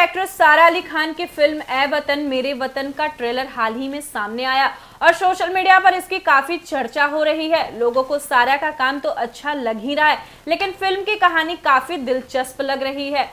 Actress सारा अली खान की film ए वतन मेरे वतन का ट्रेलर हाल ही में सामने आया और सोशल मीडिया पर इसकी काफी चर्चा हो रही है। लोगों को सारा का काम तो अच्छा लग ही रहा है, लेकिन फिल्म की कहानी काफी दिलचस्प लग रही है।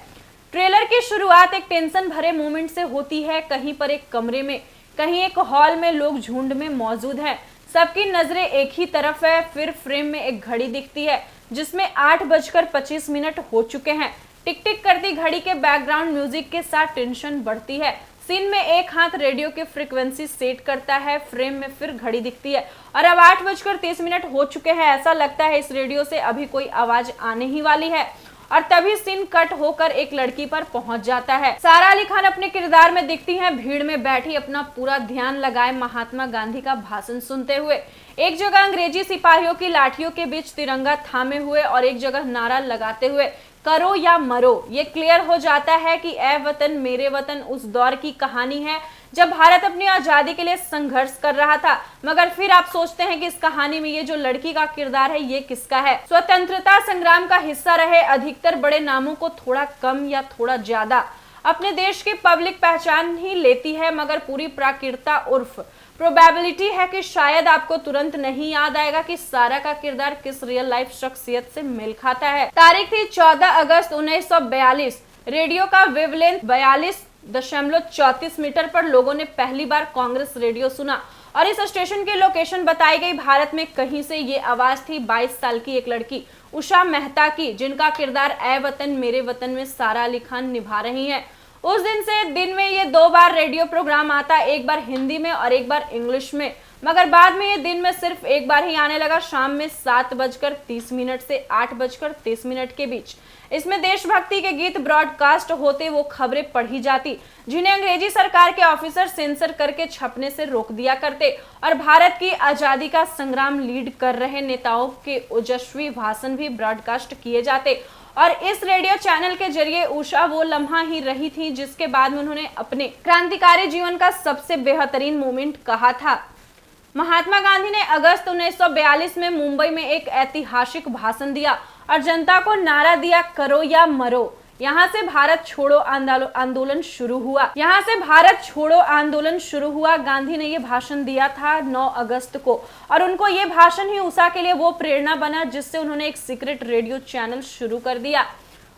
ट्रेलर की शुरुआत एक टेंशन भरे मोमेंट से होती है। कहीं पर एक कमरे में, कहीं एक हॉल में लोग झुंड में मौजूद हैं। सबकी नजरें एक ही तरफ है। फिर फ्रेम में एक घड़ी दिखती है जिसमें 8:25 हो चुके हैं। टिक टिक करती घड़ी के बैकग्राउंड म्यूजिक के साथ टेंशन बढ़ती है। सीन में एक हाथ रेडियो की फ्रीक्वेंसी सेट करता है। फ्रेम में फिर घड़ी दिखती है और अब 8:30 हो चुके हैं। ऐसा लगता है इस रेडियो से अभी कोई आवाज आने ही वाली है और तभी सीन कट होकर एक लड़की पर पहुंच जाता है। सारा अली खान अपने किरदार में दिखती हैं, भीड़ में बैठी अपना पूरा ध्यान लगाए महात्मा गांधी का भाषण सुनते हुए। एक जगह अंग्रेजी सिपाहियों की लाठियों के बीच तिरंगा थामे हुए और एक जगह नारा लगाते हुए करो या मरो। ये क्लियर हो जाता है कि ए वतन मेरे वतन उस दौर की कहानी है जब भारत अपनी आजादी के लिए संघर्ष कर रहा था। मगर फिर आप सोचते हैं कि इस कहानी में ये जो लड़की का किरदार है ये किसका है? स्वतंत्रता संग्राम का हिस्सा रहे अधिकतर बड़े नामों को थोड़ा कम या थोड़ा ज्यादा अपने देश की पब्लिक पहचान ही लेती है, मगर पूरी प्राकृतता उर्फ प्रोबेबिलिटी है कि शायद आपको तुरंत नहीं याद आएगा कि सारा का किरदार किस रियल लाइफ शख्सियत से मेल खाता है। तारीख थी 14 अगस्त 1942। रेडियो का वेवलेंथ 42.34 मीटर पर लोगों ने पहली बार कांग्रेस रेडियो सुना और इस स्टेशन की लोकेशन बताई गई भारत में कहीं से। ये आवाज थी 22 साल की एक लड़की उषा मेहता की, जिनका किरदार ए वतन मेरे वतन में सारा अली खान निभा रही हैं। उस दिन से दिन में ये 2 बार रेडियो प्रोग्राम आता, एक बार हिंदी में और एक बार इंग्लिश में, मगर बाद में ये दिन में सिर्फ एक बार ही आने लगा, शाम में 7:30 से 8:30 के बीच। इसमें देशभक्ति के गीत ब्रॉडकास्ट होते, वो खबरें पढ़ी जाती जिन्हें अंग्रेजी सरकार के ऑफिसर सेंसर करके छपने से रोक दिया करते और भारत की आजादी का संग्राम लीड कर रहे नेताओं के ओजस्वी भाषण भी ब्रॉडकास्ट किए जाते। और इस रेडियो चैनल के जरिए उषा वो लम्हा ही रही थी जिसके बाद में उन्होंने अपने क्रांतिकारी जीवन का सबसे बेहतरीन मोमेंट कहा था। महात्मा गांधी ने अगस्त 1942 में मुंबई में एक ऐतिहासिक भाषण दिया और जनता को नारा दिया करो या मरो। यहाँ से भारत छोड़ो आंदोलन शुरू हुआ। गांधी ने ये भाषण दिया था 9 अगस्त को और उनको ये भाषण ही उषा के लिए वो प्रेरणा बना जिससे उन्होंने एक सीक्रेट रेडियो चैनल शुरू कर दिया।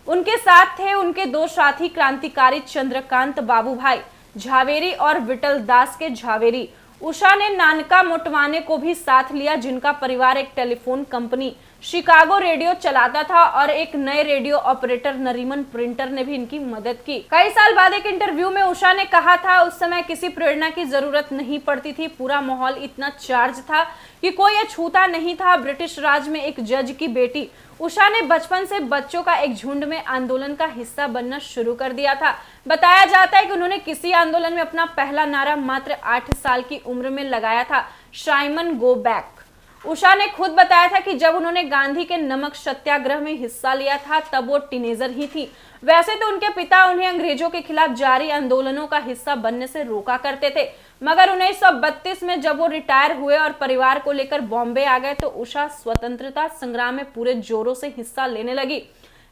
उनके साथ थे उनके 2 साथी क्रांतिकारी चंद्रकांत बाबूभाई झावेरी और विठल दास के झावेरी। उषा ने नानका मोटवाने को भी साथ लिया, जिनका परिवार एक टेलीफोन कंपनी शिकागो रेडियो चलाता था और एक नए रेडियो ऑपरेटर नरीमन प्रिंटर ने भी इनकी मदद की। कई साल बाद एक इंटरव्यू में उषा ने कहा था उस समय किसी प्रेरणा की जरूरत नहीं पड़ती थी, पूरा माहौल इतना चार्ज था कि कोई ये छूता नहीं था। ब्रिटिश राज में एक जज की बेटी उषा ने बचपन से बच्चों का एक झुंड में आंदोलन का हिस्सा बनना शुरू कर दिया था। बताया जाता है कि उन्होंने किसी आंदोलन में अपना पहला नारा मात्र 8 साल की उम्र में लगाया था, साइमन गो बैक। उषा ने खुद बताया था कि जब उन्होंने गांधी के नमक सत्याग्रह में हिस्सा लिया था तब वो टीनेजर ही थी। वैसे तो उनके पिता उन्हें अंग्रेजों के खिलाफ जारी आंदोलनों का हिस्सा बनने से रोका करते थे, मगर 1932 में जब वो रिटायर हुए और परिवार को लेकर बॉम्बे आ गए तो उषा स्वतंत्रता संग्राम में पूरे जोरों से हिस्सा लेने लगी।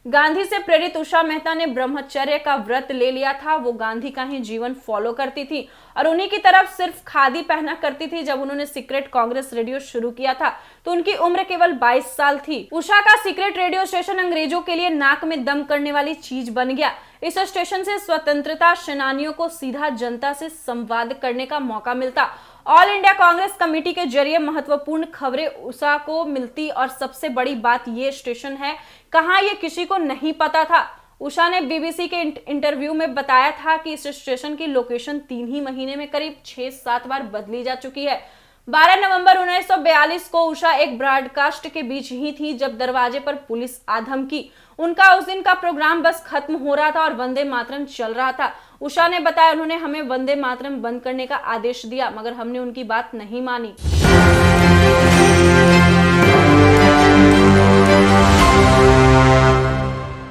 गांधी से प्रेरित उषा मेहता ने ब्रह्मचर्य का व्रत ले लिया था। वो गांधी का ही जीवन फॉलो करती थी और उन्हीं की तरफ सिर्फ खादी पहना करती थी। जब उन्होंने सीक्रेट कांग्रेस रेडियो शुरू किया था तो उनकी उम्र केवल 22 साल थी। उषा का सीक्रेट रेडियो स्टेशन अंग्रेजों के लिए नाक में दम करने वाली चीज बन गया। इस स्टेशन से स्वतंत्रता सेनानियों को सीधा जनता से संवाद करने का मौका मिलता। ऑल इंडिया कांग्रेस कमेटी के जरिए महत्वपूर्ण खबरें उषा को मिलती और सबसे बड़ी बात ये स्टेशन है कहाँ ये किसी को नहीं पता था। उषा ने बीबीसी के इंटरव्यू में बताया था कि इस स्टेशन की लोकेशन 3 ही महीने में करीब 6-7 बार बदली जा चुकी है। 12 नवंबर 1942 को उषा एक ब्रॉडकास्ट के बीच ही थी जब दरवाजे पर पुलिस आ धमकी। उनका उस दिन का प्रोग्राम बस खत्म हो रहा था और वंदे मातरम चल रहा था। उषा ने बताया उन्होंने हमें वंदे मातरम बंद करने का आदेश दिया, मगर हमने उनकी बात नहीं मानी।